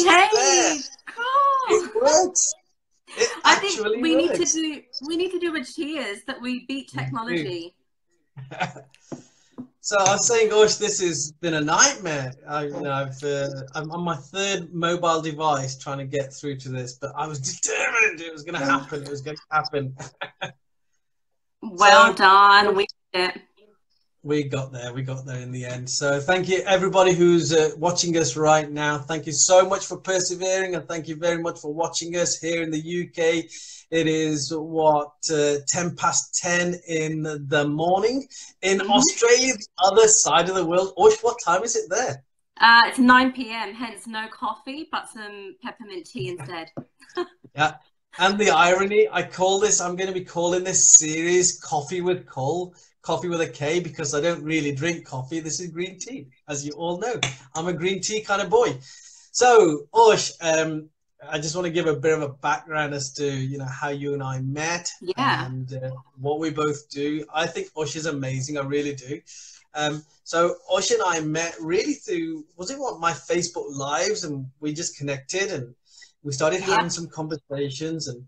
is there. Hey, cool. It works. It I think actually we need to works. do we need to do a cheers that we beat We do. technology. So I was saying, gosh, this has been a nightmare. I'm on my third mobile device trying to get through to this, but I was determined it was going to happen. It was going to happen. Well So done. We did it. we got there. We got there in the end. So thank you, everybody who's watching us right now. Thank you so much for persevering, and thank you very much for watching us here in the UK. It is what 10 past 10 in the morning. In Australia, the other side of the world. Osh, what time is it there? It's 9 p.m., hence no coffee, but some peppermint tea instead. Yeah. And the irony, I'm going to be calling this series Coffee with Cole, coffee with a K, because I don't really drink coffee. This is green tea, as you all know. I'm a green tea kind of boy. So, Osh, I just want to give a bit of a background as to, how you and I met Yeah. and what we both do. I think Osh is amazing. I really do. So Osh and I met really through, my Facebook Lives, and we just connected and we started having some conversations. And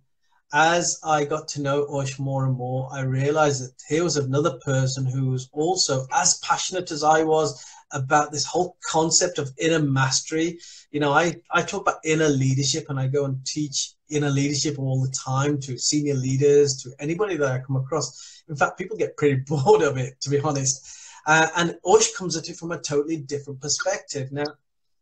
as I got to know Osh more and more, I realized that here was another person who was also as passionate as I was about this whole concept of inner mastery. I talk about inner leadership, and I go and teach inner leadership all the time to senior leaders, to anybody that I come across. In fact, people get pretty bored of it, to be honest. And Osh comes at it from a totally different perspective. Now,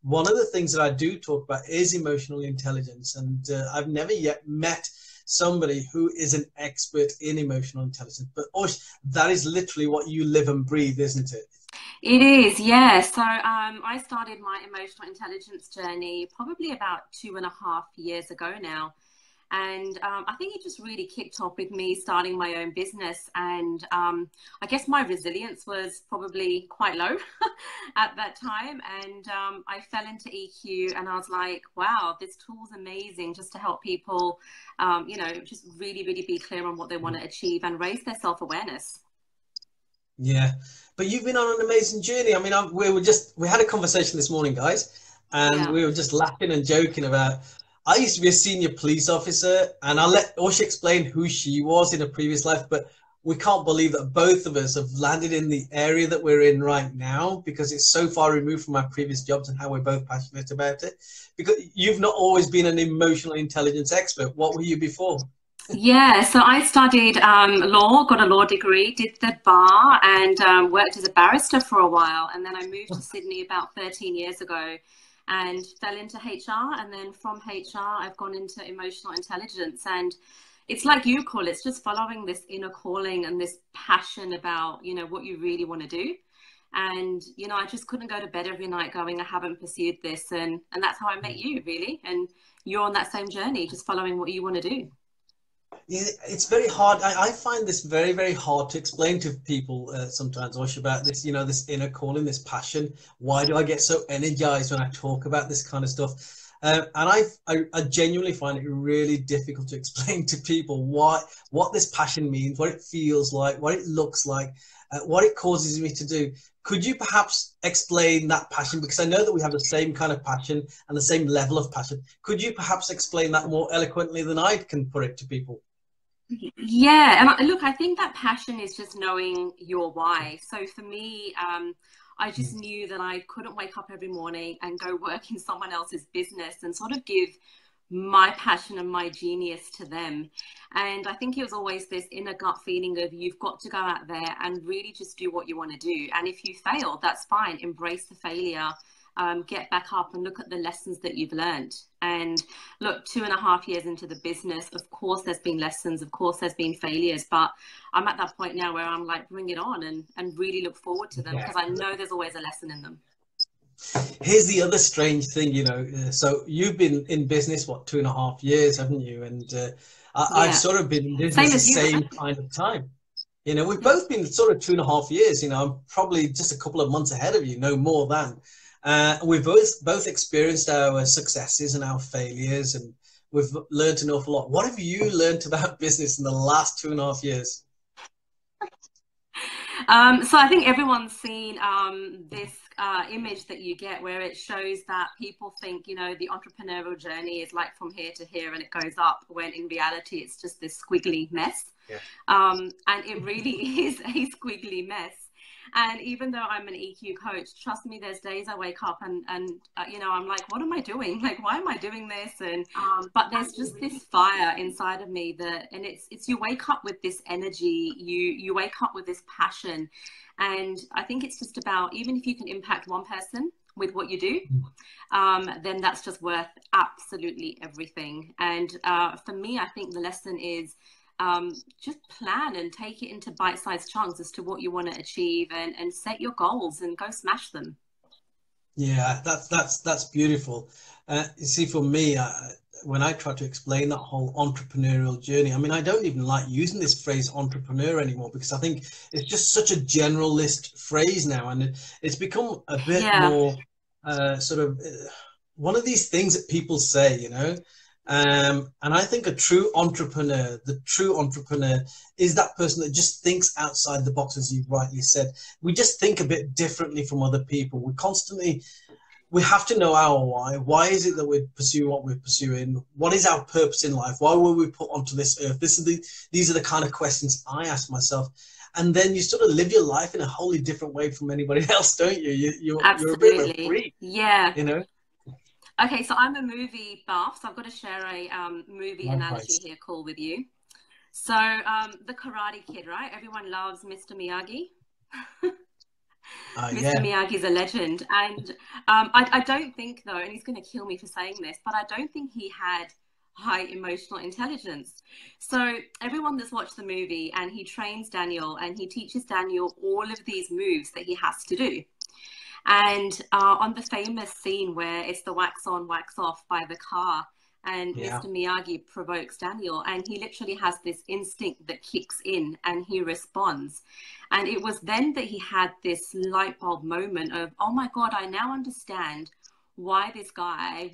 one of the things that I do talk about is emotional intelligence, and I've never yet met somebody who is an expert in emotional intelligence. But Osh, that is literally what you live and breathe, isn't it? It is, yeah. So I started my emotional intelligence journey probably about 2.5 years ago now. And I think it just really kicked off with me starting my own business. And I guess my resilience was probably quite low at that time. And I fell into EQ, and I was like, wow, this tool's amazing just to help people, just really, really be clear on what they want to achieve and raise their self-awareness. Yeah, but you've been on an amazing journey. I mean, we had a conversation this morning, guys, and Yeah. we were just laughing and joking about. I used to be a senior police officer, and I'll let Osh explain who she was in a previous life, but we can't believe that both of us have landed in the area that we're in right now, because it's so far removed from our previous jobs and how we're both passionate about it. Because you've not always been an emotional intelligence expert. What were you before? Yeah, so I studied law, got a law degree, did the bar, and worked as a barrister for a while. And then I moved to Sydney about 13 years ago and fell into HR. And then from HR, I've gone into emotional intelligence. And it's like you call it, it's just following this inner calling and this passion about, what you really want to do. And, I just couldn't go to bed every night going, I haven't pursued this. And that's how I met you, really. And you're on that same journey, just following what you want to do. Yeah, it's very hard. I find this very, very hard to explain to people sometimes, Osh, about this, this inner calling, this passion. Why do I get so energized when I talk about this kind of stuff? And I genuinely find it really difficult to explain to people what this passion means, what it feels like, what it looks like, what it causes me to do. Could you perhaps explain that passion? Because I know that we have the same kind of passion and the same level of passion. Could you perhaps explain that more eloquently than I can put it to people? Yeah, and look, I think that passion is just knowing your why. So for me, I just knew that I couldn't wake up every morning and go work in someone else's business and sort of give my passion and my genius to them. And I think it was always this inner gut feeling of you've got to go out there and really just do what you want to do. And if you fail, that's fine. Embrace the failure. Get back up and look at the lessons that you've learned. And look, 2.5 years into the business, of course there's been lessons, of course there's been failures, but I'm at that point now where I'm like, bring it on and really look forward to them, because I know there's always a lesson in them. Here's the other strange thing, so you've been in business, what, 2.5 years, haven't you? And I've sort of been in business the same kind of time. We've both been sort of 2.5 years. I'm probably just a couple of months ahead of you, no more than. We've both experienced our successes and our failures, and we've learned an awful lot. What have you learned about business in the last 2.5 years? So I think everyone's seen this image that you get where it shows that people think, you know, the entrepreneurial journey is like from here to here and it goes up, when in reality it's just this squiggly mess. Yeah. And it really is a squiggly mess. And even though I'm an EQ coach, trust me, there's days I wake up and you know, I'm like, what am I doing? Like, why am I doing this? And but there's just this fire inside of me and it's you wake up with this energy, you wake up with this passion. And I think it's just about, even if you can impact one person with what you do, then that's just worth absolutely everything. And for me, I think the lesson is, just plan and take it into bite-sized chunks as to what you want to achieve, and set your goals and go smash them. Yeah, that's beautiful. You see, for me, when I try to explain that whole entrepreneurial journey, I mean, I don't even like using this phrase entrepreneur anymore, because I think it's just such a generalist phrase now, and it's become a bit more sort of one of these things that people say, you know. And I think the true entrepreneur is that person that just thinks outside the box, as you've rightly said. We just think a bit differently from other people. We have to know our why. Why is it that we're pursuing what we're pursuing? What is our purpose in life? Why were we put onto this earth? These are the kind of questions I ask myself. And then you sort of live your life in a wholly different way from anybody else, don't you? You're a bit of a freak. Yeah. You know? Okay, so I'm a movie buff, so I've got to share a movie analogy here, cool, with you. So the Karate Kid, right? Everyone loves Mr. Miyagi. Mr. Miyagi's a legend. And I don't think, though, and he's going to kill me for saying this, but I don't think he had high emotional intelligence. So everyone that's watched the movie, and he trains Daniel and he teaches Daniel all of these moves that he has to do. And on the famous scene where it's the wax on, wax off by the car, and Mr. Miyagi provokes Daniel, and he literally has this instinct that kicks in and he responds. And it was then that he had this light bulb moment of, oh my God, I now understand why this guy,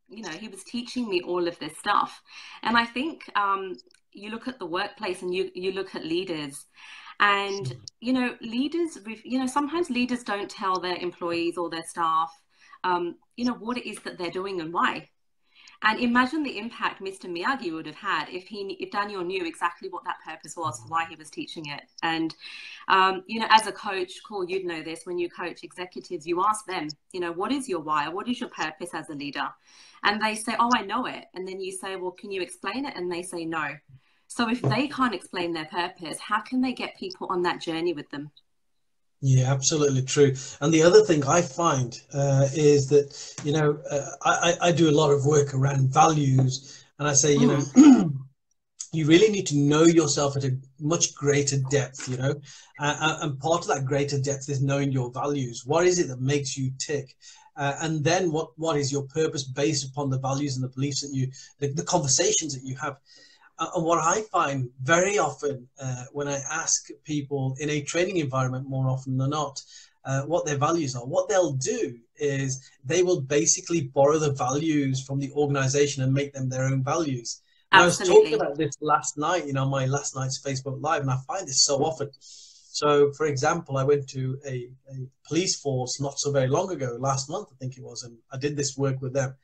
you know, he was teaching me all of this stuff. And I think you look at the workplace and you look at leaders. And, you know, sometimes leaders don't tell their employees or their staff, you know, what it is that they're doing and why. And imagine the impact Mr. Miyagi would have had if Daniel knew exactly what that purpose was, why he was teaching it. And, you know, as a coach, Cool, you'd know this, when you coach executives, you ask them, you know, what is your why? What is your purpose as a leader? And they say, oh, I know it. And then you say, well, can you explain it? And they say, no. So if they can't explain their purpose, how can they get people on that journey with them? Yeah, absolutely true. And the other thing I find is that, you know, I do a lot of work around values, and I say, you know, you really need to know yourself at a much greater depth, you know, and part of that greater depth is knowing your values. What is it that makes you tick? And then what is your purpose based upon the values and the beliefs that the conversations that you have. And what I find very often when I ask people in a training environment, more often than not, what their values are, what they'll do is they will basically borrow the values from the organization and make them their own values. And I was talking about this last night, you know, my last night's Facebook Live, and I find this so often. So, for example, I went to a police force not so very long ago, last month, I think it was, and I did this work with them.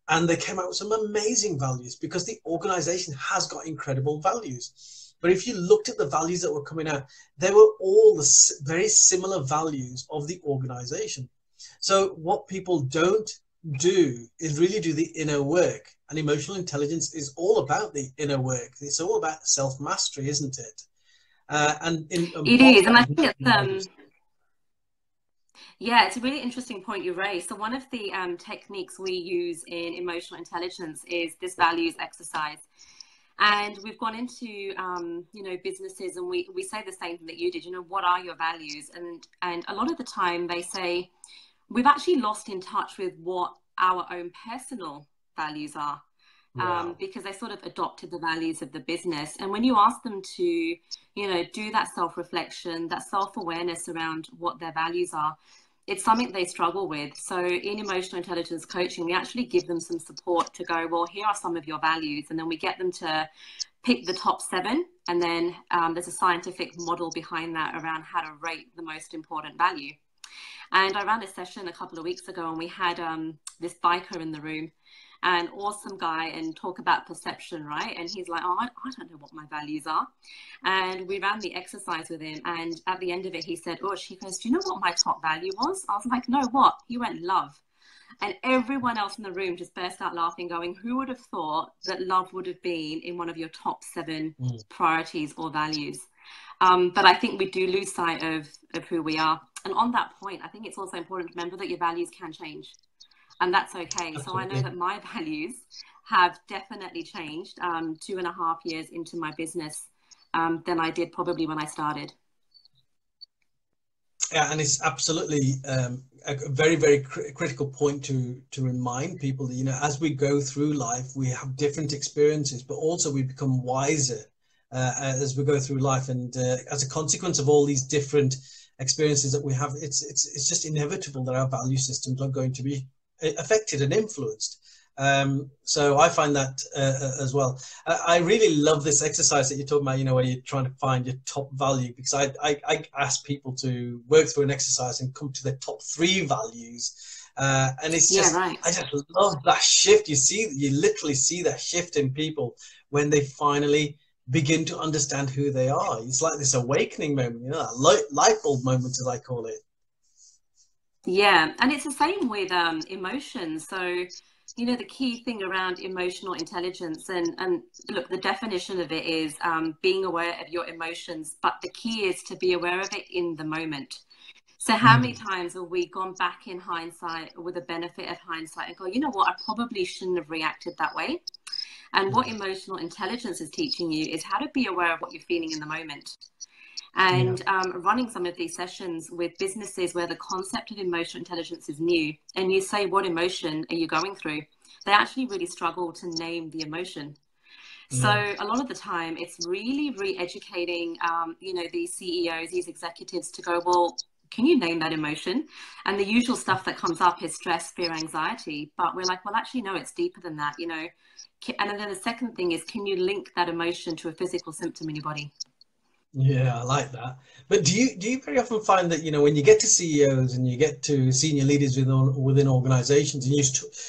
And they came out with some amazing values because the organization has got incredible values. But if you looked at the values that were coming out, they were all the very similar values of the organization. So what people don't do is really do the inner work. And emotional intelligence is all about the inner work. It's all about self-mastery, isn't it? It is. And I think it's... Yeah, it's a really interesting point you raised. So one of the techniques we use in emotional intelligence is this values exercise. And we've gone into, you know, businesses, and we say the same thing that you did, you know, what are your values? And a lot of the time they say, we've actually lost in touch with what our own personal values are. Because they sort of adopted the values of the business. And when you ask them to, you know, do that self-reflection, that self-awareness around what their values are, it's something they struggle with. So in emotional intelligence coaching, we actually give them some support to go, well, here are some of your values. And then we get them to pick the top 7. And then there's a scientific model behind that around how to rate the most important value. And I ran a session a couple of weeks ago, and we had this biker in the room, an awesome guy, and talk about perception, right? And he's like, oh, I don't know what my values are. And we ran the exercise with him. And at the end of it, he said, oh, he goes, do you know what my top value was? I was like, no, what? He went, love. And everyone else in the room just burst out laughing, going, who would have thought that love would have been in one of your top 7 priorities or values? But I think we do lose sight of who we are. And on that point, I think it's also important to remember that your values can change. And that's okay. Absolutely. So I know that my values have definitely changed 2.5 years into my business than I did probably when I started. Yeah, and it's absolutely a very, very critical point to remind people that, you know, as we go through life, we have different experiences, but also we become wiser as we go through life. And as a consequence of all these different experiences that we have, it's just inevitable that our value systems are going to be affected and influenced. So I find that as well. I really love this exercise that you're talking about, you know, where you're trying to find your top value, because I ask people to work through an exercise and come to their top 3 values. And it's just, yeah, right. I just love that shift. You literally see that shift in people when they finally begin to understand who they are. It's like this awakening moment, you know, that light bulb moment, as I call it. Yeah, and it's the same with emotions. So, you know, the key thing around emotional intelligence, and look, the definition of it is being aware of your emotions, but the key is to be aware of it in the moment. So how many times have we gone back in hindsight, with the benefit of hindsight, and go, you know what, I probably shouldn't have reacted that way. And what emotional intelligence is teaching you is how to be aware of what you're feeling in the moment. And running some of these sessions with businesses where the concept of emotional intelligence is new, and you say, what emotion are you going through? They actually really struggle to name the emotion. So a lot of the time it's really re-educating, you know, these CEOs, these executives to go, well, can you name that emotion? And the usual stuff that comes up is stress, fear, anxiety. But we're like, well, actually, no, it's deeper than that, you know. And then the second thing is, can you link that emotion to a physical symptom in your body? Yeah, I like that. But do you very often find that, you know, when you get to CEOs and you get to senior leaders within organizations, and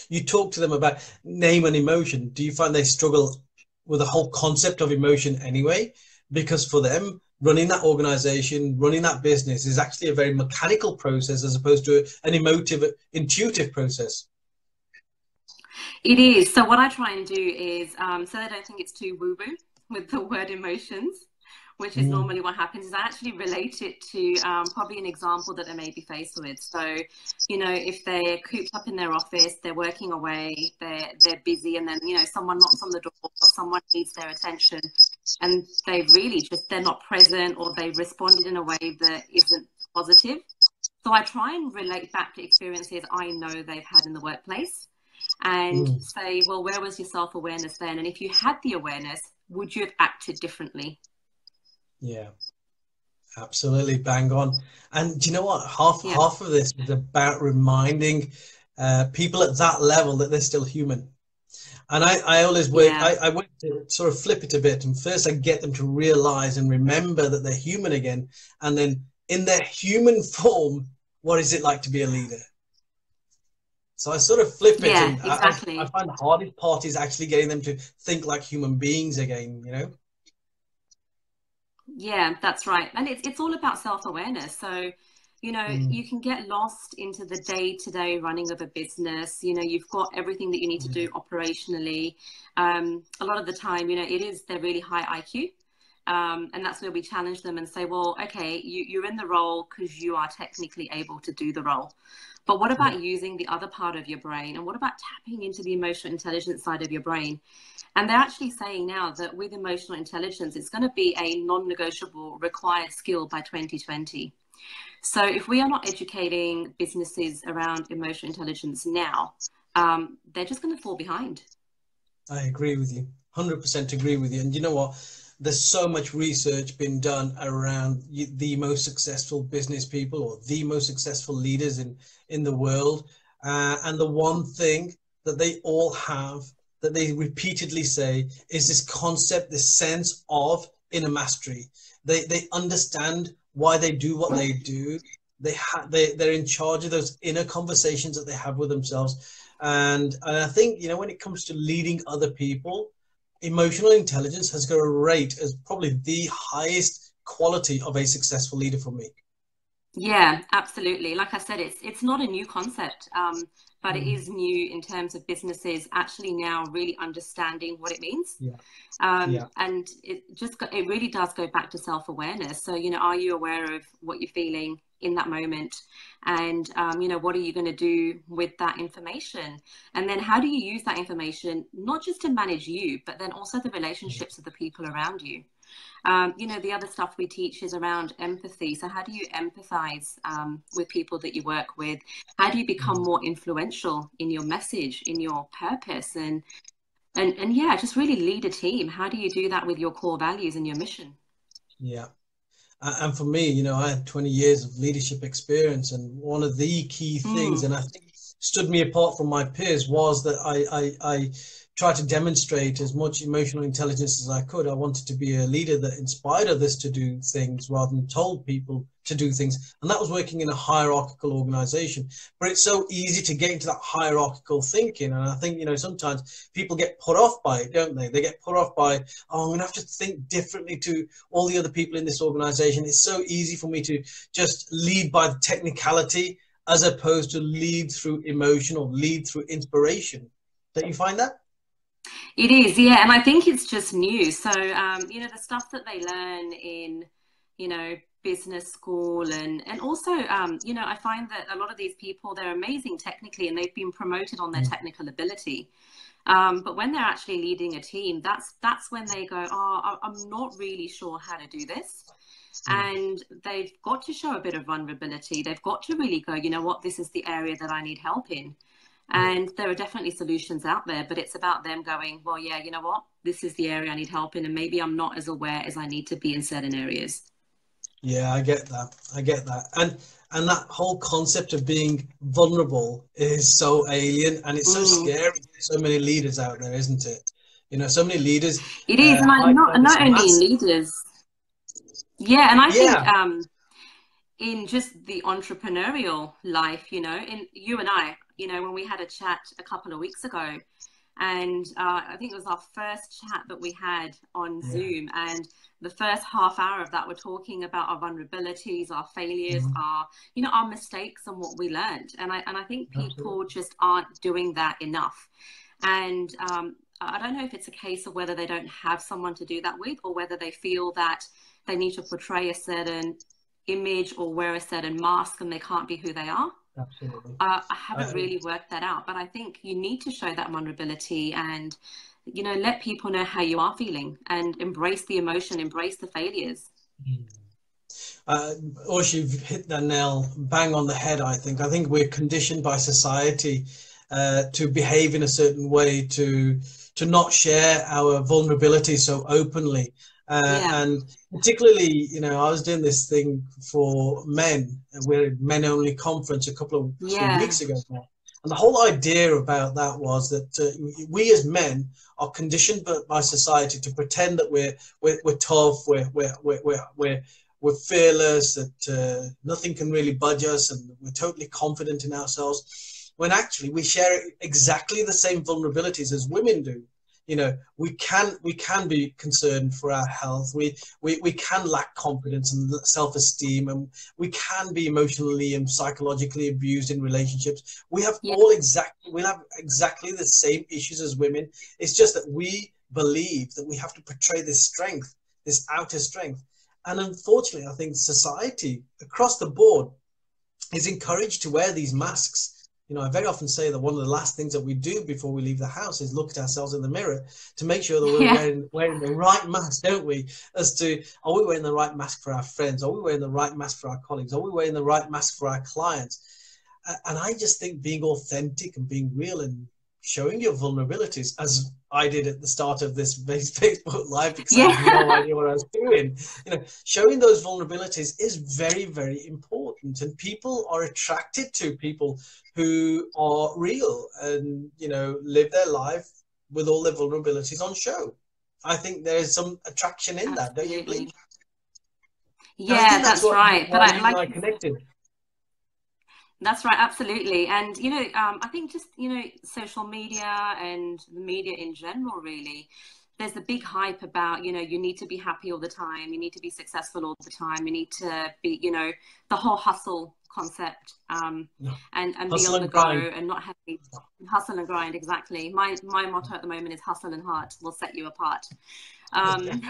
you talk to them about name and emotion, do you find they struggle with the whole concept of emotion anyway? Because for them, running that organization, running that business is actually a very mechanical process as opposed to an emotive, intuitive process. It is. So what I try and do is, so they don't think it's too woo-woo with the word emotions, which is normally what happens, is I actually relate it to probably an example that they may be faced with. So, you know, if they're cooped up in their office, they're working away, they're busy, and then, you know, someone knocks on the door or someone needs their attention, and they're not present, or they responded in a way that isn't positive. So I try and relate back to experiences I know they've had in the workplace, and say, well, where was your self-awareness then? And if you had the awareness, would you have acted differently? Yeah, absolutely, bang on. And do you know what? Half of this is about reminding people at that level that they're still human. And I always work, I want to sort of flip it a bit. And first I get them to realize and remember that they're human again. And then in their human form, what is it like to be a leader? So I sort of flip it. Yeah, and exactly. I find the hardest part is actually getting them to think like human beings again, you know? Yeah, that's right. And it's all about self-awareness. So, you know, you can get lost into the day-to-day running of a business. You know, you've got everything that you need to do operationally. A lot of the time, you know, they're really high IQ. And that's where we challenge them and say, well, okay, you're in the role because you are technically able to do the role. But what about using the other part of your brain? And what about tapping into the emotional intelligence side of your brain? And they're actually saying now that with emotional intelligence, it's going to be a non-negotiable required skill by 2020. So if we are not educating businesses around emotional intelligence now, they're just going to fall behind. I agree with you. 100% agree with you. And you know what? There's so much research been done around the most successful business people or the most successful leaders in the world. And the one thing that they all have, that they repeatedly say, is this concept, this sense of inner mastery. They understand why they do what they do. they're in charge of those inner conversations that they have with themselves. And I think, you know, when it comes to leading other people, emotional intelligence has got a rate as probably the highest quality of a successful leader for me. Yeah, absolutely. Like I said, it's not a new concept, but it Mm. is new in terms of businesses actually now really understanding what it means. Yeah, yeah, And it really does go back to self-awareness. So, you know, are you aware of what you're feeling in that moment? And, you know, what are you going to do with that information? And then how do you use that information, not just to manage you, but then also the relationships of the people around you? You know, the other stuff we teach is around empathy. So how do you empathize with people that you work with? How do you become more influential in your message, in your purpose? And yeah, just really lead a team. How do you do that with your core values and your mission? yeah. And for me, you know, I had 20 years of leadership experience, and one of the key things, Mm, and I think stood me apart from my peers, was that I tried to demonstrate as much emotional intelligence as I could. I wanted to be a leader that inspired others to do things rather than told people to do things. And that was working in a hierarchical organization. But it's so easy to get into that hierarchical thinking. And I think, you know, sometimes people get put off by it, don't they? They get put off by, oh, I'm going to have to think differently to all the other people in this organization. It's so easy for me to just lead by the technicality as opposed to lead through emotion or lead through inspiration. Don't you find that? it is, yeah. And I think it's just new. So, you know, the stuff that they learn in, you know, business school and also, you know, I find that a lot of these people, they're amazing technically and they've been promoted on their Mm. technical ability. But when they're actually leading a team, that's when they go, oh, I'm not really sure how to do this. Mm. And they've got to show a bit of vulnerability. They've got to really go, you know what, this is the area that I need help in. Yeah. And there are definitely solutions out there, but it's about them going, well, yeah, you know what, this is the area I need help in. And maybe I'm not as aware as I need to be in certain areas. Yeah, I get that. I get that. And that whole concept of being vulnerable is so alien and it's so Mm. scary for so many leaders out there, isn't it? You know, so many leaders It is. And hide behind this not only in mask. leaders. Yeah. And I think, Yeah. in just the entrepreneurial life, you know, in you and I, you know, when we had a chat a couple of weeks ago, and I think it was our first chat that we had on Yeah. Zoom, and the first half hour of that, we're talking about our vulnerabilities, our failures, Mhm. our, you know, our mistakes and what we learned. And I think people Absolutely. just aren't doing that enough. And I don't know if it's a case of whether they don't have someone to do that with, or whether they feel that they need to portray a certain image or wear a certain mask and they can't be who they are. Absolutely. I haven't Uh, really worked that out, but I think you need to show that vulnerability and, you know, let people know how you are feeling and embrace the emotion, embrace the failures. Uh, you've hit the nail bang on the head, I think. I think we're conditioned by society to behave in a certain way, to not share our vulnerability so openly. Yeah. And particularly, you know, I was doing this thing for men. We're a men-only conference a couple of actually Yeah. weeks ago now. And the whole idea about that was that we as men are conditioned by society to pretend that we're tough, we're fearless, that nothing can really budge us, and we're totally confident in ourselves. When actually we share exactly the same vulnerabilities as women do. You know, we can be concerned for our health. We can lack confidence and self-esteem, and we can be emotionally and psychologically abused in relationships. Yeah. We have exactly the same issues as women. It's just that we believe that we have to portray this strength, this outer strength. And unfortunately, I think society across the board is encouraged to wear these masks. You know, I very often say that one of the last things that we do before we leave the house is look at ourselves in the mirror to make sure that we're Yeah. wearing the right mask, don't we? As to, are we wearing the right mask for our friends? Are we wearing the right mask for our colleagues? Are we wearing the right mask for our clients? And I just think being authentic and being real and showing your vulnerabilities, as I did at the start of this Facebook Live, because I had no Yeah. idea what I was doing. You know, showing those vulnerabilities is very, very important, and people are attracted to people who are real and, you know, live their life with all their vulnerabilities on show. I think there is some attraction in that, don't you believe? Absolutely. And I think Yeah, that's that's right. But why I you and like I you said, connected. That's right, absolutely. And, I think just, social media and the media in general, really, there's a big hype about, you need to be happy all the time. You need to be successful all the time. You need to be, the whole hustle concept, Yeah. and be Hustle on the and go grind. and not having hustle and grind. Exactly. My motto at the moment is hustle and heart will set you apart. Um,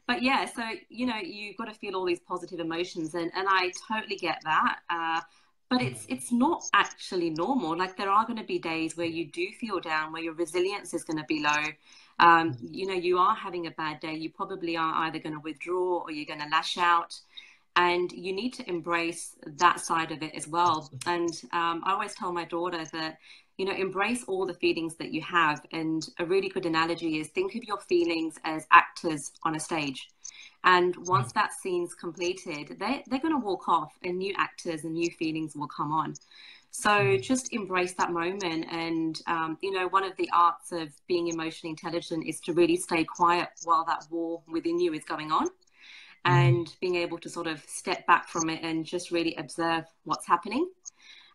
but yeah, so, you've got to feel all these positive emotions, and I totally get that. But it's not actually normal. Like, there are going to be days where you do feel down, where your resilience is going to be low. You are having a bad day. You probably are either going to withdraw or you're going to lash out. And you need to embrace that side of it as well. And I always tell my daughter that, embrace all the feelings that you have. And a really good analogy is think of your feelings as actors on a stage. And once that scene's completed, they're going to walk off and new actors and new feelings will come on. So just embrace that moment. And, one of the arts of being emotionally intelligent is to really stay quiet while that war within you is going on, and being able to sort of step back from it and just really observe what's happening.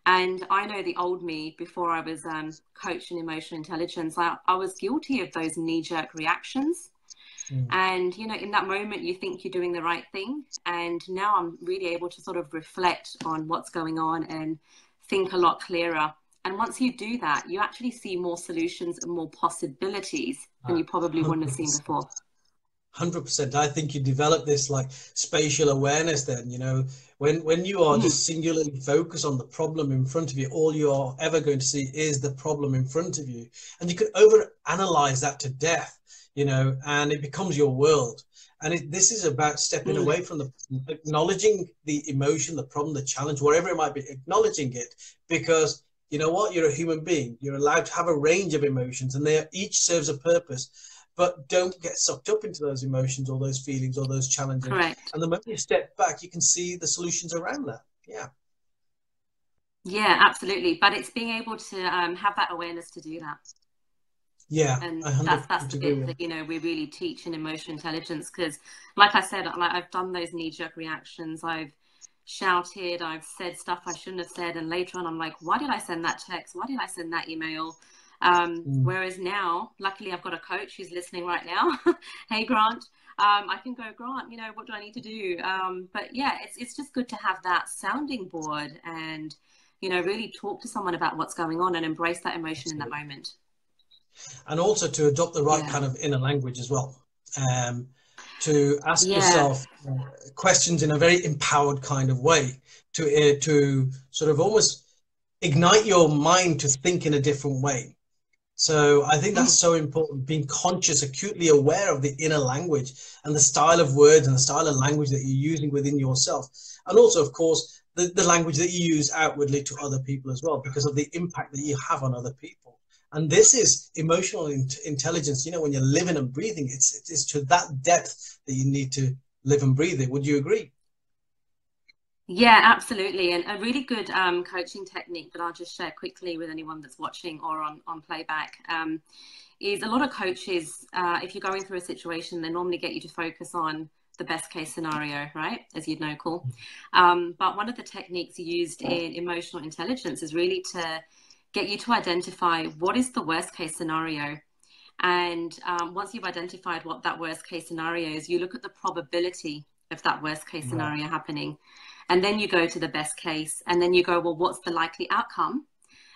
And I know the old me, before I was coached in emotional intelligence, I was guilty of those knee-jerk reactions. And, in that moment, you think you're doing the right thing. And now I'm really able to sort of reflect on what's going on and think a lot clearer. And once you do that, you actually see more solutions and more possibilities than you probably wouldn't have seen before. 100%. I think you develop this like spatial awareness then, when you are just singularly focused on the problem in front of you, all you're ever going to see is the problem in front of you. And you can over analyze that to death, and it becomes your world. And this is about stepping away from acknowledging the emotion, the problem, the challenge, whatever it might be, acknowledging it, because you know what, you're a human being. You're allowed to have a range of emotions and each serves a purpose. But don't get sucked up into those emotions or those feelings or those challenges. Correct. And the moment you step back, you can see the solutions around that. Yeah. Yeah, absolutely. But it's being able to have that awareness to do that. Yeah, And I that's 100% the agree bit with. that, we really teach in emotional intelligence. Because, like I said, I've done those knee-jerk reactions. I've shouted, I've said stuff I shouldn't have said. And later on, I'm like, why did I send that text? Why did I send that email? Whereas now, luckily, I've got a coach who's listening right now. Hey, Grant. I can go, Grant, what do I need to do? But yeah, it's just good to have that sounding board and, really talk to someone about what's going on and embrace that emotion in that moment. And also to adopt the right kind of inner language as well. To ask yourself questions in a very empowered kind of way, to sort of almost ignite your mind to think in a different way. So I think that's so important, being conscious, acutely aware of the inner language and the style of words and the style of language that you're using within yourself. And also, of course, the language that you use outwardly to other people as well, because of the impact that you have on other people. And this is emotional intelligence. When you're living and breathing, it's to that depth that you need to live and breathe it. Would you agree? Yeah, absolutely. And a really good coaching technique that I'll just share quickly with anyone that's watching or on playback is a lot of coaches, if you're going through a situation, they normally get you to focus on the best case scenario, right? As you'd know, cool. But one of the techniques used in emotional intelligence is really to get you to identify what is the worst case scenario. And once you've identified what that worst case scenario is, you look at the probability of that worst case scenario happening. And then you go to the best case, and then you go, well, what's the likely outcome?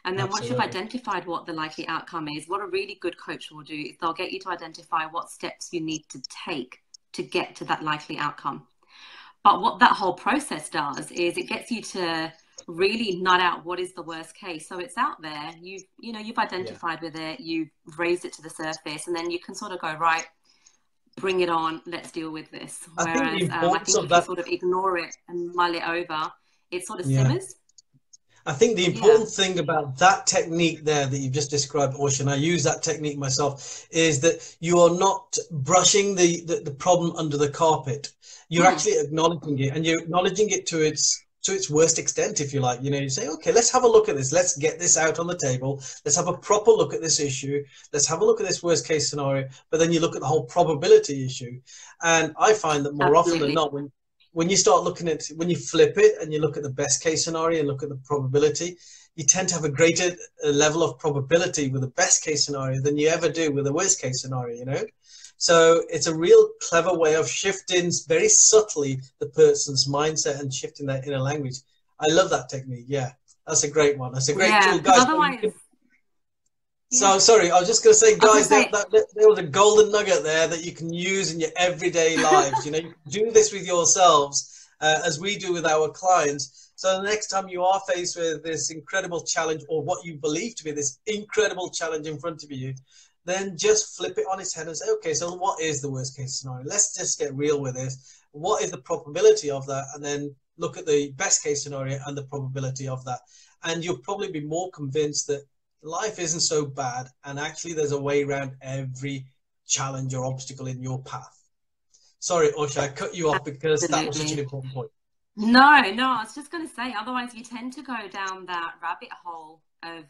And then once you've identified what the likely outcome is, what a really good coach will do is they'll get you to identify what steps you need to take to get to that likely outcome. But what that whole process does is it gets you to really nut out what is the worst case. So it's out there, you've identified with it, you've raised it to the surface, and then you can sort of go, right, bring it on, let's deal with this. Whereas I think if you sort of ignore it and mull it over, it sort of simmers. I think the important thing about that technique there that you've just described, Ocean, I use that technique myself, is that you are not brushing the problem under the carpet. You're actually acknowledging it, and you're acknowledging it to its worst extent, if you like. You say, okay, let's have a look at this. Let's get this out on the table. Let's have a proper look at this issue. Let's have a look at this worst case scenario. But then you look at the whole probability issue. And I find that more often than not, when you start looking at, when you flip it and you look at the best case scenario and look at the probability, you tend to have a greater level of probability with the best case scenario than you ever do with the worst case scenario, you know? So it's a real clever way of shifting very subtly the person's mindset and shifting their inner language. I love that technique. Yeah, that's a great one. That's a great tool, guys. Otherwise, so sorry, I was just going to say, guys, there was a golden nugget there that you can use in your everyday lives. You know, you can do this with yourselves as we do with our clients. So the next time you are faced with this incredible challenge, or what you believe to be this incredible challenge in front of you, then just flip it on its head and say, okay, so what is the worst case scenario? Let's just get real with this. What is the probability of that? And then look at the best case scenario and the probability of that. And you'll probably be more convinced that life isn't so bad, and actually there's a way around every challenge or obstacle in your path. Sorry, Osha, I cut you off because that was such an important point. No, I was just going to say, otherwise you tend to go down that rabbit hole of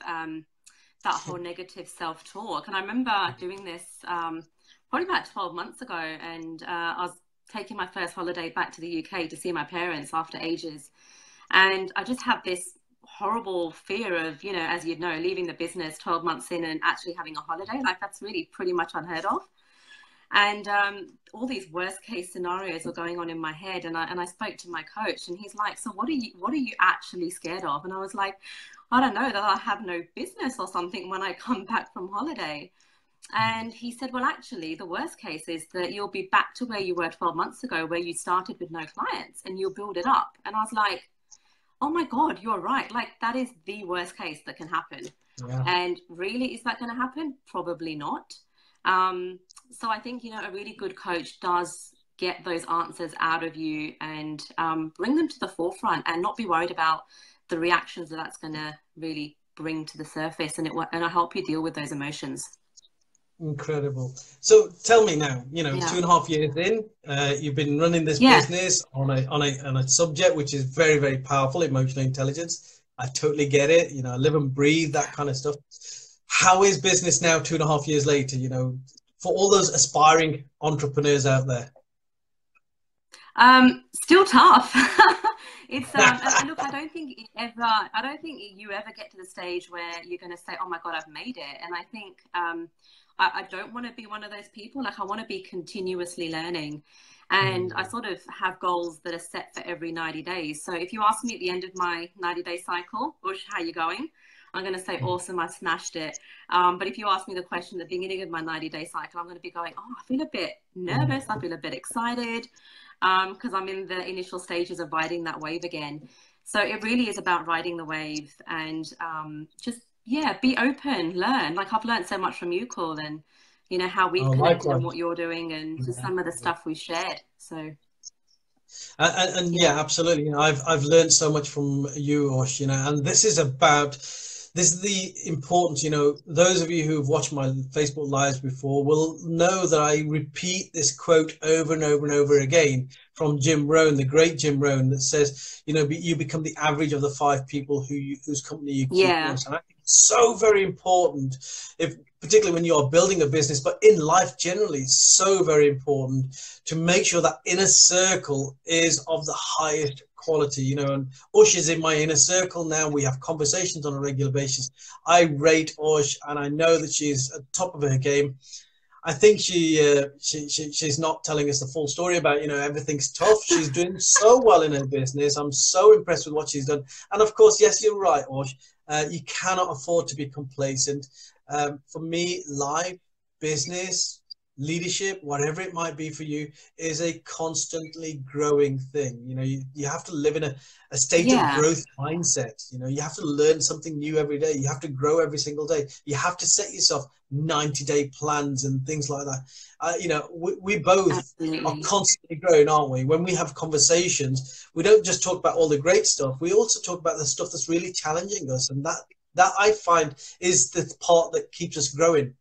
that whole negative self-talk. And I remember doing this probably about 12 months ago, and I was taking my first holiday back to the UK to see my parents after ages. And I just had this horrible fear of, you know, as you'd know, leaving the business 12 months in and actually having a holiday. Like, that's really pretty much unheard of. And all these worst case scenarios were going on in my head. And I spoke to my coach, and he's like, so what are you actually scared of? And I was like, I don't know, that I have no business or something when I come back from holiday. And he said, well, actually, the worst case is that you'll be back to where you were 12 months ago, where you started with no clients, and you'll build it up. And I was like, oh my God, you're right. Like, that is the worst case that can happen. Yeah. And really, is that going to happen? Probably not. So I think, you know, a really good coach does get those answers out of you and bring them to the forefront, and not be worried about the reactions that that's going to really bring to the surface, and it'll help you deal with those emotions. Incredible. So tell me now, you know, 2.5 years in, you've been running this business on a subject which is very, very powerful, emotional intelligence. I totally get it. You know, I live and breathe that kind of stuff. How is business now 2.5 years later, you know, for all those aspiring entrepreneurs out there? Still tough. It's and look, I don't think you ever get to the stage where you're going to say, oh my God, I've made it. And I think I don't want to be one of those people. Like, I want to be continuously learning, and I sort of have goals that are set for every 90 days. So if you ask me at the end of my 90-day cycle, Ush, how are you going? I'm going to say, awesome, I smashed it. But if you ask me the question at the beginning of my 90-day cycle, I'm going to be going, oh, I feel a bit nervous. I feel a bit excited, because I'm in the initial stages of riding that wave again. So it really is about riding the wave, and just, be open, learn. Like, I've learned so much from you, Cole, and, you know, how we've connected and what you're doing, and just some of the stuff we shared. So. And absolutely. You know, I've learned so much from you, Osh, you know, and this is the importance, you know, those of you who've watched my Facebook lives before will know that I repeat this quote over and over and over again from Jim Rohn, the great Jim Rohn, that says, you know, you become the average of the 5 people whose company you keep. And I think it's so very important, particularly when you are building a business, but in life generally, it's so very important to make sure that inner circle is of the highest quality, you know. And Ush is in my inner circle now. We have conversations on a regular basis. I rate Ush, and I know that she's at the top of her game. I think she's not telling us the full story about, you know, everything's tough. She's doing so well in her business. I'm so impressed with what she's done. And of course, yes, you're right, Ush. You cannot afford to be complacent. For me, life, business, leadership, whatever it might be for you, is a constantly growing thing. You know, you have to live in a state of growth mindset. You know, you have to learn something new every day. You have to grow every single day. You have to set yourself 90-day plans and things like that. You know, we both are constantly growing, aren't we? When we have conversations, we don't just talk about all the great stuff. We also talk about the stuff that's really challenging us. And that I find is the part that keeps us growing.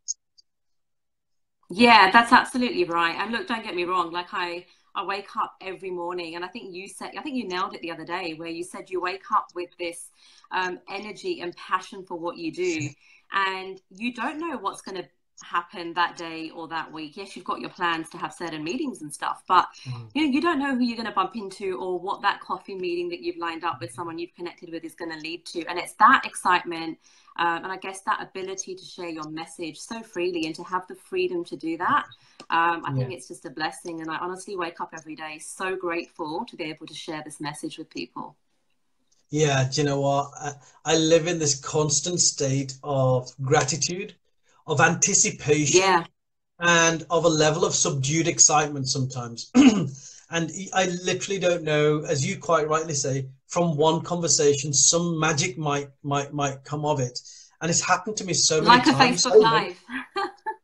Yeah, that's absolutely right. And look, don't get me wrong. Like, I wake up every morning, and I think you nailed it the other day, where you said you wake up with this energy and passion for what you do, and you don't know what's going to happen that day or that week. Yes, you've got your plans to have certain meetings and stuff, but you don't know who you're going to bump into or what that coffee meeting that you've lined up with someone you've connected with is going to lead to. And it's that excitement and I guess that ability to share your message so freely and to have the freedom to do that. I think it's just a blessing, and I honestly wake up every day so grateful to be able to share this message with people. Yeah, do you know what? I live in this constant state of gratitude, of anticipation, Yeah. and of a level of subdued excitement sometimes. And I literally don't know, as you quite rightly say, from one conversation, some magic might come of it. And it's happened to me so many Like a times. Facebook Live.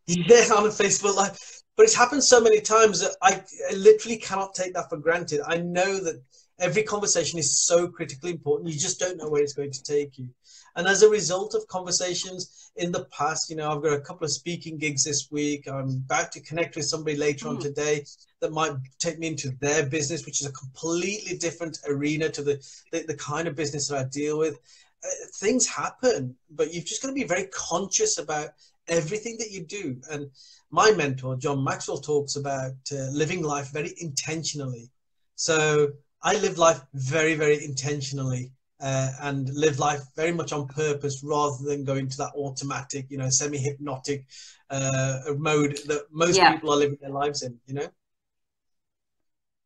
Yeah, on a Facebook Live. But it's happened so many times that I literally cannot take that for granted. I know that every conversation is so critically important. You just don't know where it's going to take you. And as a result of conversations in the past, you know, I've got a couple of speaking gigs this week. I'm about to connect with somebody later on today that might take me into their business, which is a completely different arena to the kind of business that I deal with. Things happen, but you've just got to be very conscious about everything that you do. And my mentor, John Maxwell, talks about living life very intentionally. So I live life very, very intentionally and live life very much on purpose rather than go into that automatic, you know, semi-hypnotic mode that most people are living their lives in, you know?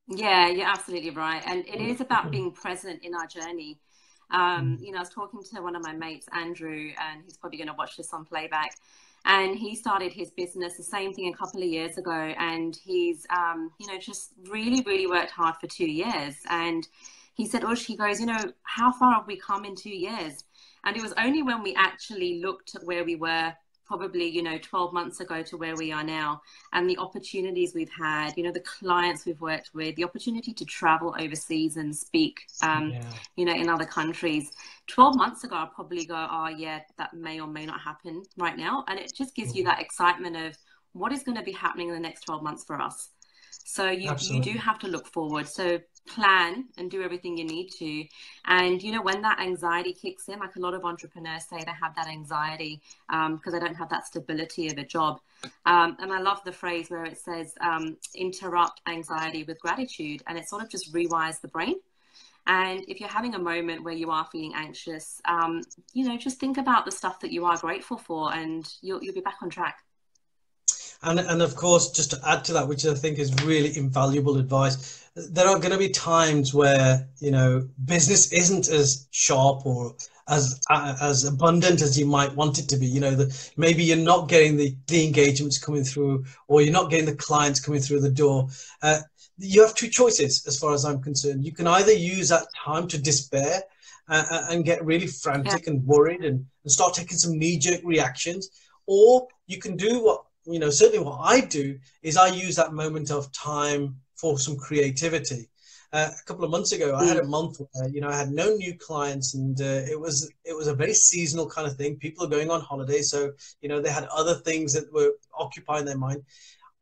Yeah, you're absolutely right. And it is about being present in our journey. You know, I was talking to one of my mates, Andrew, and he's probably going to watch this on playback. And he started his business, the same thing, a couple of years ago. And he's, you know, just really, really worked hard for 2 years. And he said, Ush, he goes, you know, how far have we come in 2 years? And it was only when we actually looked at where we were probably, you know, 12 months ago to where we are now, and the opportunities we've had, you know, the clients we've worked with, the opportunity to travel overseas and speak, you know, in other countries. 12 months ago, I'd probably go, oh yeah, that may or may not happen right now. And it just gives you that excitement of what is going to be happening in the next 12 months for us. So you do have to look forward. So plan and do everything you need to. And, you know, when that anxiety kicks in, like a lot of entrepreneurs say they have that anxiety because they don't have that stability of a job. And I love the phrase where it says, interrupt anxiety with gratitude. And it sort of just rewires the brain. And if you're having a moment where you are feeling anxious, you know, just think about the stuff that you are grateful for and you'll be back on track. And of course, just to add to that, which I think is really invaluable advice, there are going to be times where, you know, business isn't as sharp or as abundant as you might want it to be. You know, maybe you're not getting the engagements coming through, or you're not getting the clients coming through the door. You have two choices, as far as I'm concerned. You can either use that time to despair and get really frantic and worried and start taking some knee-jerk reactions, or you can do what, you know, certainly what I do is I use that moment of time for some creativity. A couple of months ago, I had a month where, you know, I had no new clients, and it was a very seasonal kind of thing. People are going on holiday, so, you know, they had other things that were occupying their mind.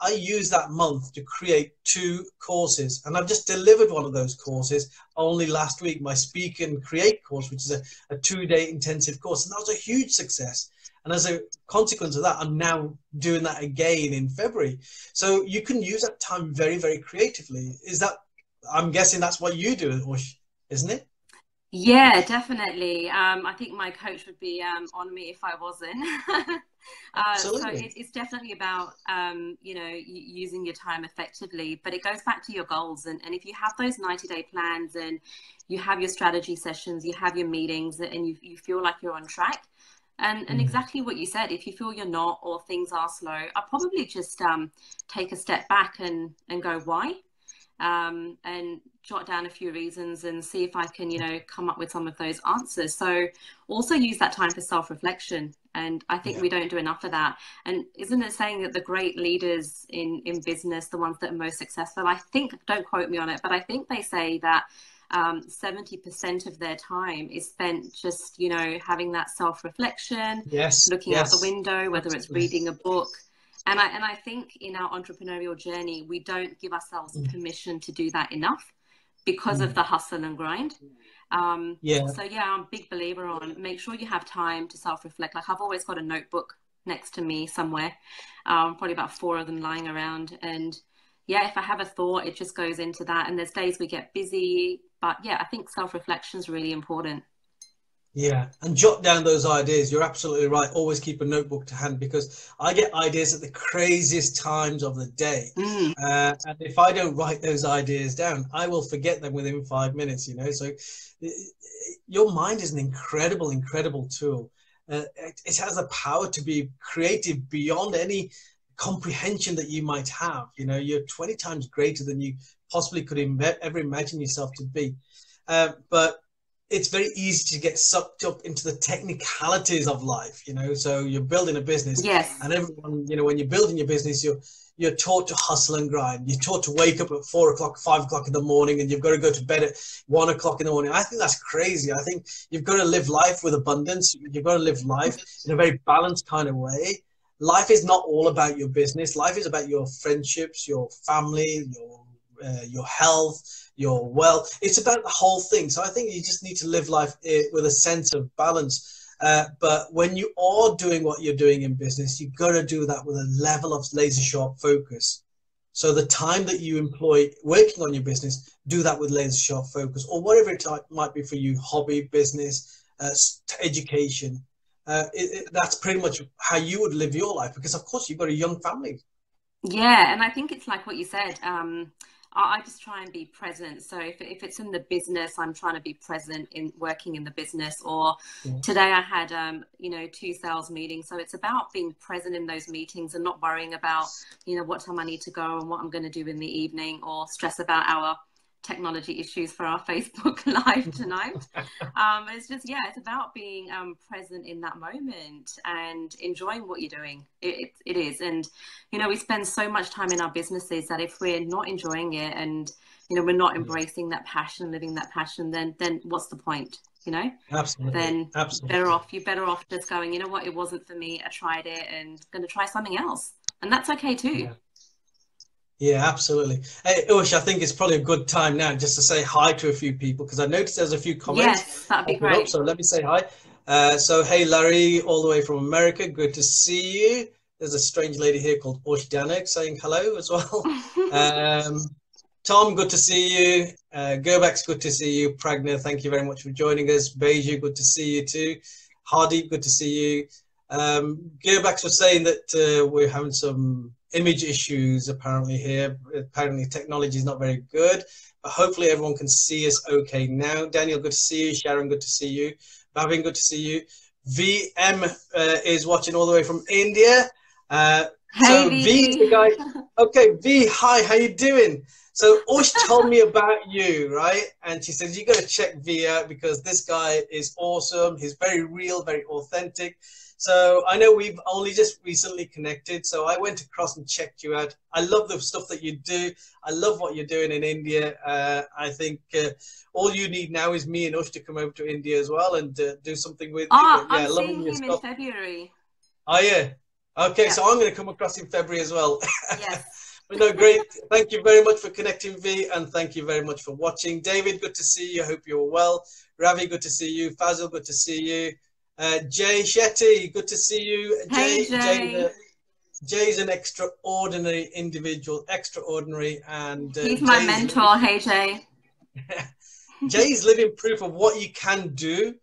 I used that month to create 2 courses, and I've just delivered one of those courses only last week, my Speak and Create course, which is a 2-day intensive course, and that was a huge success. And as a consequence of that, I'm now doing that again in February. So you can use that time very, very creatively. I'm guessing that's what you do, isn't it? Yeah, definitely. I think my coach would be on me if I wasn't. So it's definitely about, you know, using your time effectively, but it goes back to your goals. And if you have those 90-day plans and you have your strategy sessions, you have your meetings, and you feel like you're on track, and exactly what you said, if you feel you're not, or things are slow, I'll probably just take a step back and go, why? And jot down a few reasons and see if I can, you know, come up with some of those answers. So also use that time for self-reflection. And I think we don't do enough of that. And isn't it saying that the great leaders in business, the ones that are most successful, I think, don't quote me on it, but I think they say that 70% of their time is spent just, you know, having that self-reflection, looking out the window, whether it's reading a book. And I think in our entrepreneurial journey, we don't give ourselves permission to do that enough because of the hustle and grind. So yeah, I'm a big believer on make sure you have time to self-reflect. Like I've always got a notebook next to me somewhere. Probably about 4 of them lying around. And yeah, if I have a thought, it just goes into that. And there's days we get busy. But yeah, I think self-reflection is really important. Yeah, and jot down those ideas. You're absolutely right. Always keep a notebook to hand, because I get ideas at the craziest times of the day. Mm. And if I don't write those ideas down, I will forget them within 5 minutes, you know. So your mind is an incredible, incredible tool. It has the power to be creative beyond any comprehension that you might have. You know, you're 20 times greater than you possibly could ever imagine yourself to be. But it's very easy to get sucked up into the technicalities of life, you know. So you're building a business, Yes. and everyone, you know, when you're building your business, you're taught to hustle and grind. You're taught to wake up at 4 o'clock, 5 o'clock in the morning, and you've got to go to bed at 1 o'clock in the morning. I think that's crazy. I think you've got to live life with abundance. You've got to live life in a very balanced kind of way. Life is not all about your business. Life is about your friendships, your family, your health, your wealth. It's about the whole thing. So I think you just need to live life with a sense of balance. But when you are doing what you're doing in business, you've got to do that with a level of laser sharp focus. So the time that you employ working on your business, do that with laser sharp focus, or whatever it might be for you, hobby, business, education. That's pretty much how you would live your life, because of course you've got a young family. Yeah, and I think it's like what you said. I just try and be present. So if it's in the business, I'm trying to be present in working in the business. Or today I had, 2 sales meetings. So it's about being present in those meetings and not worrying about, what time I need to go and what I'm going to do in the evening, or stress about our technology issues for our Facebook Live tonight. It's just, it's about being present in that moment and enjoying what you're doing. It is. And, we spend so much time in our businesses that if we're not enjoying it and, we're not embracing that passion, living that passion, then what's the point? Absolutely. Then Absolutely. you're better off just going, you know what, it wasn't for me. I tried it and going to try something else. And that's okay too. Yeah, absolutely. Hey, Ush, I think it's probably a good time now just to say hi to a few people, because I noticed there's a few comments. Yes, that'd be great. So let me say hi. So, hey, Larry, all the way from America. Good to see you. There's a strange lady here called Ush Dhanak saying hello as well. Tom, good to see you. Gerback's good to see you. Pragna, thank you very much for joining us. Beiju, good to see you too. Hardeep, good to see you. Gerbax was saying that we're having some image issues apparently here. Apparently technology is not very good, but hopefully everyone can see us okay now. Daniel, good to see you. Sharon, good to see you. Bhavin, good to see you. VM is watching all the way from India. Hey, so V is the guy. Okay, V, hi, how you doing? So Ush told me about you, right? And she says, you got to check V out because this guy is awesome. He's very real, very authentic. So I know we've only just recently connected. So I went across and checked you out. I love the stuff that you do. I love what you're doing in India. I think all you need now is me and Ush to come over to India as well and do something with you. Oh, I'm seeing him in February. Oh, yeah. Okay, yeah. So I'm going to come across in February as well. Yes. But no, great. Thank you very much for connecting, V, and thank you very much for watching. David, good to see you. I hope you're well. Ravi, good to see you. Fazil, good to see you. Jay Shetty, good to see you. Hey, Jay. Jay's an extraordinary individual, extraordinary, and he's my mentor. Hey, Jay. Jay's living proof of what you can do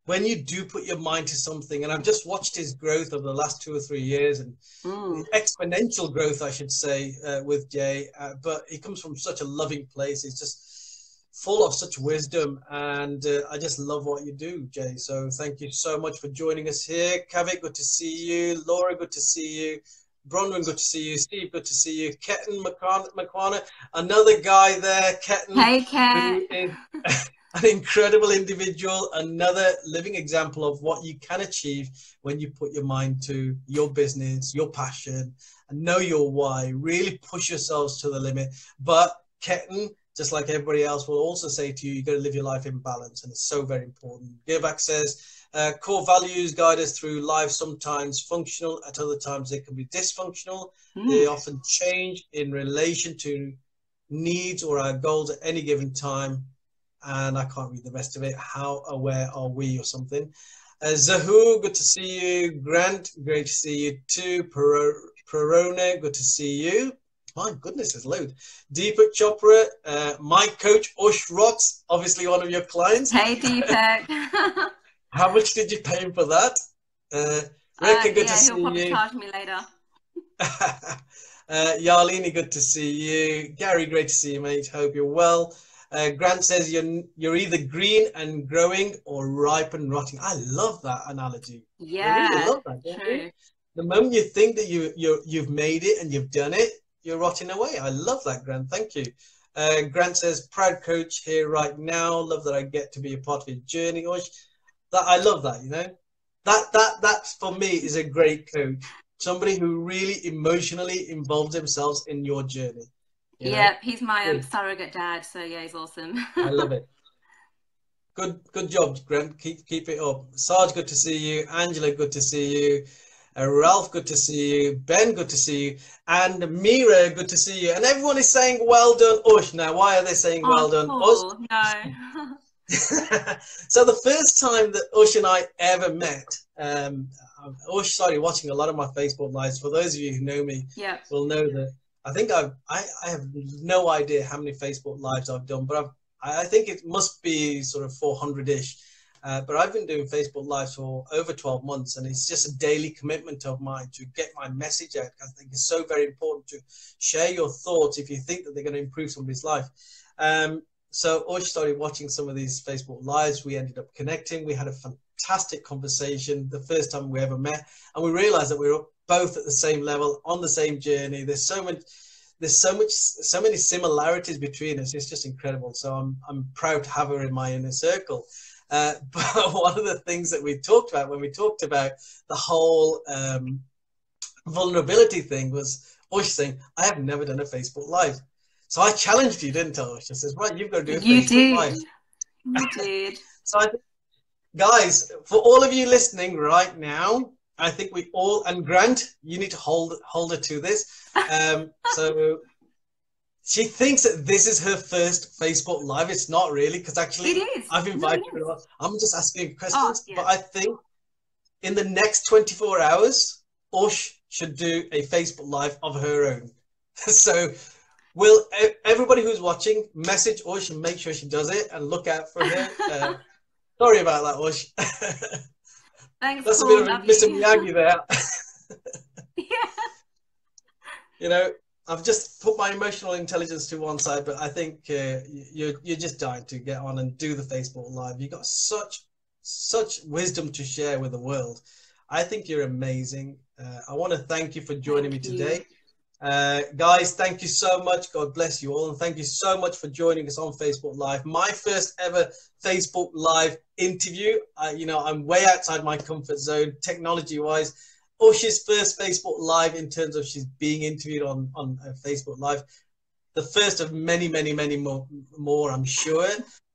when you do put your mind to something. And I've just watched his growth over the last 2 or 3 years, and exponential growth, I should say, with Jay. But he comes from such a loving place. He's just full of such wisdom, and I just love what you do, Jay. So thank you so much for joining us here. Kavik, good to see you. Laura, good to see you. Bronwyn, good to see you. Steve, good to see you. Ketan Makwana, another guy there. Ketan, hey, Ket. Who is an incredible individual, another living example of what you can achieve when you put your mind to your business, your passion, and know your why. Really push yourselves to the limit. But Ketan, just like everybody else, will also say to you, you've got to live your life in balance, and it's so very important. Gearback says, core values guide us through life, sometimes functional, at other times they can be dysfunctional. They often change in relation to needs or our goals at any given time. And I can't read the rest of it. How aware are we or something? Zahu, good to see you. Grant, great to see you too. Perona, good to see you. My goodness, there's loads. Deepak Chopra, my coach Ush Rocks, obviously one of your clients. Hey, Deepak. How much did you pay him for that? Rekha, good to see you. He'll probably charge me later. Yarlini, good to see you. Gary, great to see you, mate. Hope you're well. Grant says you're either green and growing or ripe and rotting. I love that analogy. Yeah, I really love that. True. The moment you think that you've made it and you've done it, you're rotting away. I love that, Grant. Thank you. Grant says, proud coach here right now. Love that I get to be a part of your journey. That I love that. You know, that for me is a great coach. Somebody who really emotionally involves themselves in your journey. Yeah, he's my surrogate dad, so yeah, he's awesome. I love it. Good job, Grant. Keep it up. Sarge, good to see you. Angela, good to see you. Ralph, good to see you. Ben, good to see you. And Mira, good to see you. And everyone is saying, well done, Ush. Now, why are they saying well done, Ush? No. So the first time that Ush and I ever met, Ush started watching a lot of my Facebook lives. For those of you who know me, will know that I think I have no idea how many Facebook lives I've done, but I think it must be sort of 400-ish. But I've been doing Facebook lives for over 12 months, and it's just a daily commitment of mine to get my message out. I think it's so very important to share your thoughts if you think that they're going to improve somebody's life. So Ush started watching some of these Facebook lives. We ended up connecting. We had a fantastic conversation the first time we ever met, and we realized that we were both at the same level, on the same journey. There's so many similarities between us. It's just incredible. So I'm proud to have her in my inner circle. But one of the things that we talked about when we talked about the whole vulnerability thing was Ush saying, I have never done a Facebook Live. So I challenged you, didn't I, Ush? I says, right, you've got to do a Facebook Live. You did. So I think, guys, for all of you listening right now, I think we all, and Grant, you need to hold her to this. So she thinks that this is her first Facebook Live. It's not really, because actually I've invited her. I'm just asking questions. But I think in the next 24 hours, Ush should do a Facebook Live of her own. So will everybody who's watching message Ush and make sure she does it, and look out for her. Sorry about that, Ush. Thanks, that's Paul, a bit of Mr. Miyagi there. Yeah. You know, I've just put my emotional intelligence to one side, but I think you're just dying to get on and do the Facebook Live. You've got such wisdom to share with the world. I think you're amazing. I want to thank you for joining me today. Guys, thank you so much. God bless you all. And thank you so much for joining us on Facebook Live. My first ever Facebook Live interview. I'm way outside my comfort zone, technology-wise. Ush's first Facebook Live in terms of she's being interviewed on Facebook Live. The first of many, many, many more, I'm sure.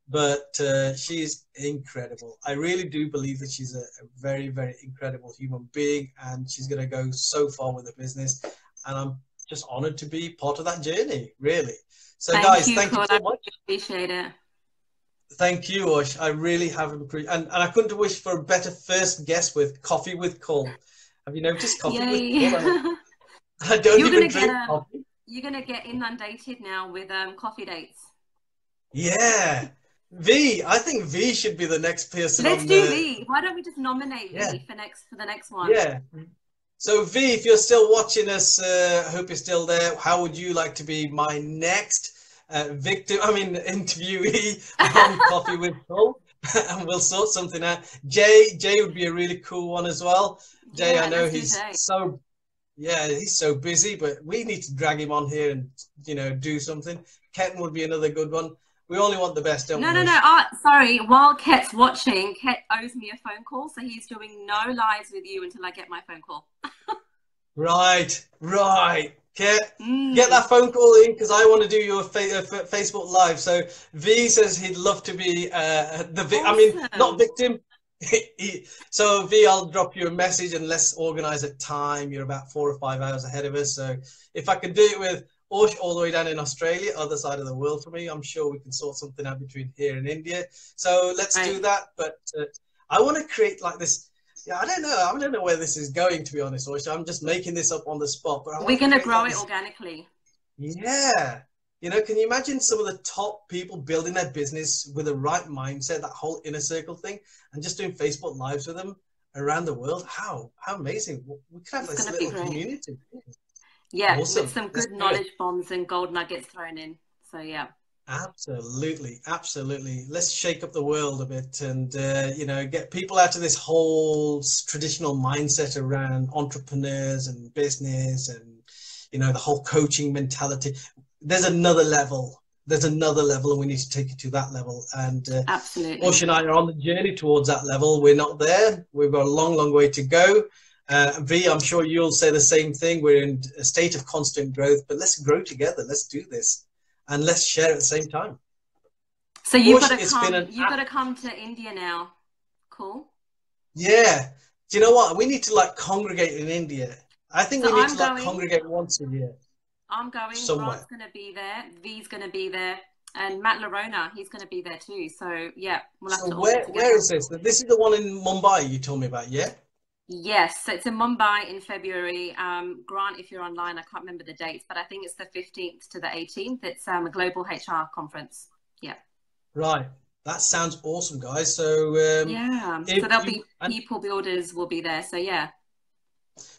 But she's incredible. I really do believe that she's a very, very incredible human being, and she's going to go so far with the business. And I'm just honored to be part of that journey, really. So guys, thank you so much. I appreciate it. Thank you, Ush. I really have appreciated, and I couldn't wish for a better first guest with Coffee with Cole. Have you noticed Coffee with Cole? I don't even drink coffee. You're gonna get inundated now with coffee dates. Yeah. V, I think V should be the next person. Let's do V. Why don't we just nominate V for the next one? Yeah. So V, if you're still watching us, I hope you're still there. How would you like to be my next interviewee on Coffee with Cole? And we'll sort something out. Jay would be a really cool one as well. Jay, I know he's so busy, but we need to drag him on here and do something. Ketan would be another good one. We only want the best, don't we? No. Sorry. While Ket's watching, Ket owes me a phone call, so he's doing no lives with you until I get my phone call. Right. Ket, get that phone call in, because I want to do your Facebook Live. So V says he'd love to be not victim. So V, I'll drop you a message and let's organize a time. You're about 4 or 5 hours ahead of us. So if I could do it with Ush all the way down in Australia, other side of the world for me, I'm sure we can sort something out between here and India. So let's do that. But I want to create like this. Yeah, I don't know where this is going, to be honest, Osh. I'm just making this up on the spot, but I want We're to going to create grow like it this. organically. Yeah. You know, can you imagine some of the top people building their business with the right mindset, that whole inner circle thing, and just doing Facebook Lives with them around the world? How amazing. We could have It's this going to be little great. community. Yeah, with Awesome. some Let's good do it. knowledge bombs and gold nuggets thrown in. So yeah. Absolutely, absolutely. Let's shake up the world a bit and, you know, get people out of this whole traditional mindset around entrepreneurs and business and, you know, the whole coaching mentality. There's another level. There's another level, and we need to take it to that level. And Osh Absolutely. and I are on the journey towards that level. We're not there. We've got a long, long way to go. V, I'm sure you'll say the same thing. We're in a state of constant growth, but let's grow together. Let's do this, and let's share at the same time. So Osh, it's been an you've got to come to India now. Cool. yeah. Do you know what? We need to like congregate in India. I think So we need to like congregate once a year I'm going, Grant's somewhere. going to be there, V's going to be there, and Matt Larona, he's going to be there too. So yeah, we'll have So to all get where together. is this? This is the one in Mumbai you told me about, yeah? Yes, so it's in Mumbai in February. Grant, if you're online, I can't remember the dates, but I think it's the 15th to the 18th. It's a global HR conference. Yeah. Right. That sounds awesome, guys. So Yeah. So if there'll you be people builders will be there. So yeah.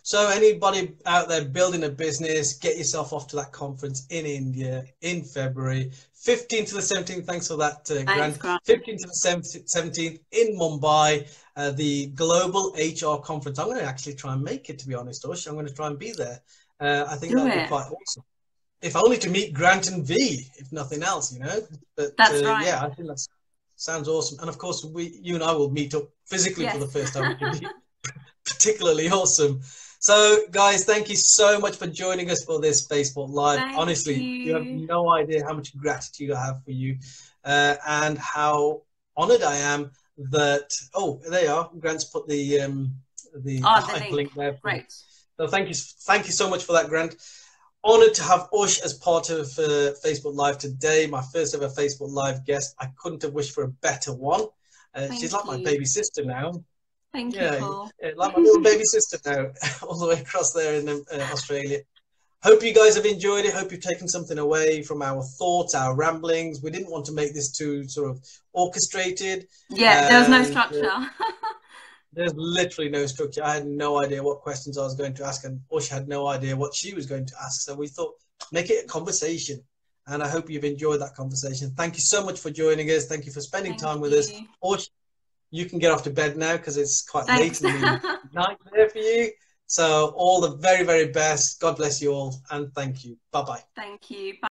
so anybody out there building a business, get yourself off to that conference in India in February, 15th to the 17th. Thanks for that, Thanks, Grant. Grant. 15th to the 17th in Mumbai, the Global HR Conference. I'm going to actually try and make it, to be honest, Osh. I'm going to try and be there. I think Do that'll be it. quite awesome. If only to meet Grant and V, if nothing else, you know. But That's right. yeah, I think that sounds awesome. And of course, you and I will meet up physically for Yes. the first time, which would be particularly awesome. So, guys, thank you so much for joining us for this Facebook Live. Thank Honestly, you have you. no idea how much gratitude I have for you and how honored I am that. Oh, there you are. Grant's put the the The link. hyperlink there for you. Great. So thank you so much for that, Grant. Honored to have Ush as part of Facebook Live today. My first ever Facebook Live guest. I couldn't have wished for a better one. She's like my baby sister now. Thank you, Yeah, Paul. like my little baby sister now, all the way across there in Australia. Hope you guys have enjoyed it. Hope you've taken something away from our thoughts, our ramblings. We didn't want to make this too sort of orchestrated. Yeah, there was no structure. There's literally no structure. I had no idea what questions I was going to ask, and Ush had no idea what she was going to ask. So we thought, make it a conversation. And I hope you've enjoyed that conversation. Thank you so much for joining us. Thank you for spending time with us. Ush, you can get off to bed now because it's quite late in the night there for you. So all the very, very best. God bless you all. And thank you. Bye-bye. Thank you. Bye.